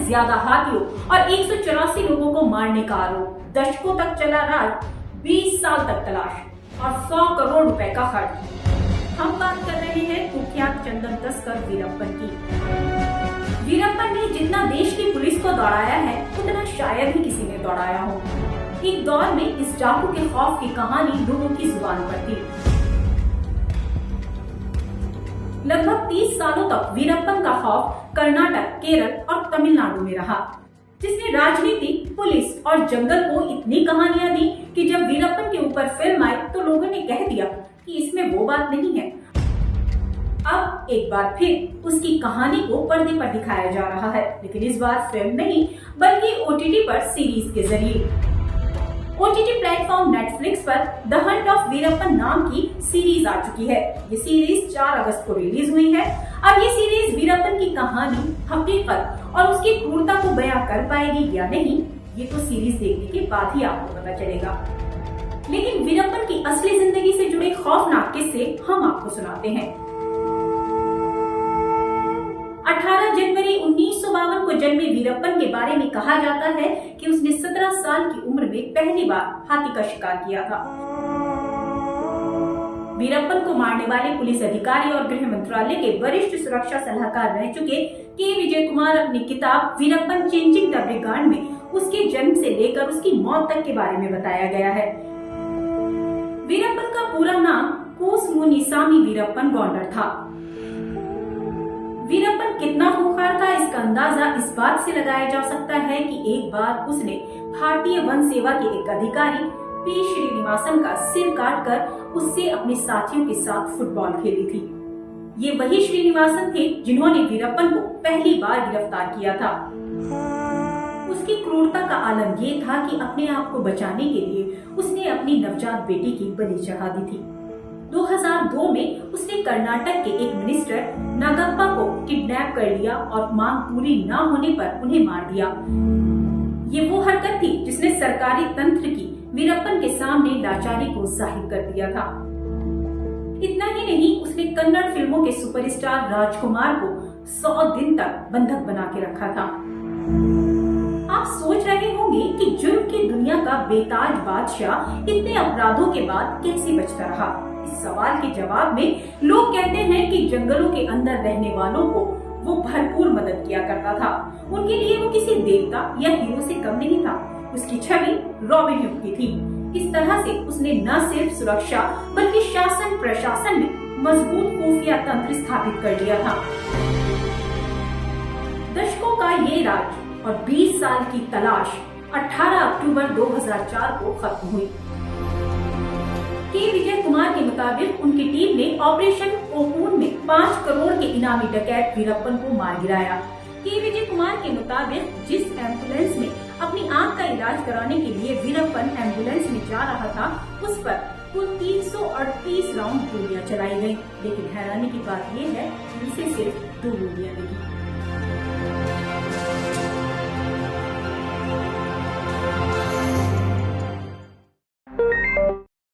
ज्यादा हाथियों और 184 लोगों को मारने का आरोप। दशकों तक चला राज, 20 साल तक तलाश और 100 करोड़ रुपए का खर्च। हम बात कर रहे हैं कुख्यात चंदन तस्कर वीरप्पन की। वीरप्पन ने जितना देश की पुलिस को दौड़ाया है उतना शायद ही किसी ने दौड़ाया हो। एक दौर में इस डाकू के खौफ की कहानी लोगों की जुबान पर थी। लगभग 30 सालों तक वीरप्पन का खौफ कर्नाटक, केरल और तमिलनाडु में रहा, जिसने राजनीति, पुलिस और जंगल को इतनी कहानियां दी कि जब वीरप्पन के ऊपर फिल्म आई तो लोगों ने कह दिया कि इसमें वो बात नहीं है। अब एक बार फिर उसकी कहानी को पर्दे पर दिखाया जा रहा है, लेकिन इस बार फिल्म नहीं बल्कि OTT पर सीरीज के जरिए। OTT प्लेटफॉर्म नेटफ्लिक्स पर द हंट ऑफ वीरप्पन नाम की सीरीज आ चुकी है। ये सीरीज 4 अगस्त को रिलीज हुई है। अब ये सीरीज वीरप्पन की कहानी, हकीकत और उसकी क्रूरता को बयां कर पाएगी या नहीं, ये तो सीरीज देखने के बाद ही आपको पता चलेगा। लेकिन वीरप्पन की असली जिंदगी से जुड़े खौफनाक किस्से हम आपको सुनाते हैं। 18 जनवरी 1952 को जन्मे वीरप्पन के बारे में कहा जाता है कि उसने 17 साल की उम्र में पहली बार हाथी का शिकार किया था। वीरप्पन को मारने वाले पुलिस अधिकारी और गृह मंत्रालय के वरिष्ठ सुरक्षा सलाहकार रह चुके के विजय कुमार अपनी किताब वीरप्पन चेंजिंग द ब्रिगांड में उसके जन्म से लेकर उसकी मौत तक के बारे में बताया गया है। वीरप्पन का पूरा नाम कोसमुनिसामी वीरप्पन गौंडर था। वीरप्पन कितना खूंखार था इसका अंदाजा इस बात से लगाया जा सकता है कि एक बार उसने भारतीय वन सेवा के एक अधिकारी पी श्रीनिवासन का सिर काटकर उससे अपने साथियों के साथ फुटबॉल खेली थी। ये वही श्रीनिवासन थे जिन्होंने वीरप्पन को पहली बार गिरफ्तार किया था। उसकी क्रूरता का आलम ये था कि अपने आप को बचाने के लिए उसने अपनी नवजात बेटी की बलि चढ़ा दी थी। 2002 में उसने कर्नाटक के एक मिनिस्टर नागप्पा को किडनैप कर लिया और मांग पूरी न होने पर उन्हें मार दिया। ये वो हरकत थी जिसने सरकारी तंत्र की वीरप्पन के सामने लाचारी को जाहिर कर दिया था। इतना ही नहीं, उसने कन्नड़ फिल्मों के सुपरस्टार राजकुमार को 100 दिन तक बंधक बना के रखा था। आप सोच रहे होंगे कि जुर्म की दुनिया का बेताज बादशाह इतने अपराधों के बाद कैसे बचता रहा। इस सवाल के जवाब में लोग कहते हैं कि जंगलों के अंदर रहने वालों को वो भरपूर मदद किया करता था। उनके लिए वो किसी देवता या हीरो से कम नहीं था। उसकी छवि रॉबिन हुड की थी। इस तरह से उसने न सिर्फ सुरक्षा बल्कि शासन प्रशासन में मजबूत खुफिया तंत्र स्थापित कर लिया था। दशकों का ये राज और 20 साल की तलाश 18 अक्टूबर 2004 को खत्म हुई। के विजय कुमार के मुताबिक उनकी टीम ने ऑपरेशन कोकून में 5 करोड़ के इनामी डकैत वीरप्पन को मार गिराया। के विजय कुमार के मुताबिक जिस एम्बुलेंस में अपनी आंख का इलाज कराने के लिए वीरप्पन एम्बुलेंस में जा रहा था, उस पर कुल 338 राउंड गोलियां चलाई गयी। लेकिन हैरानी की बात यह है कि उसे सिर्फ 2 गोलियां लगी।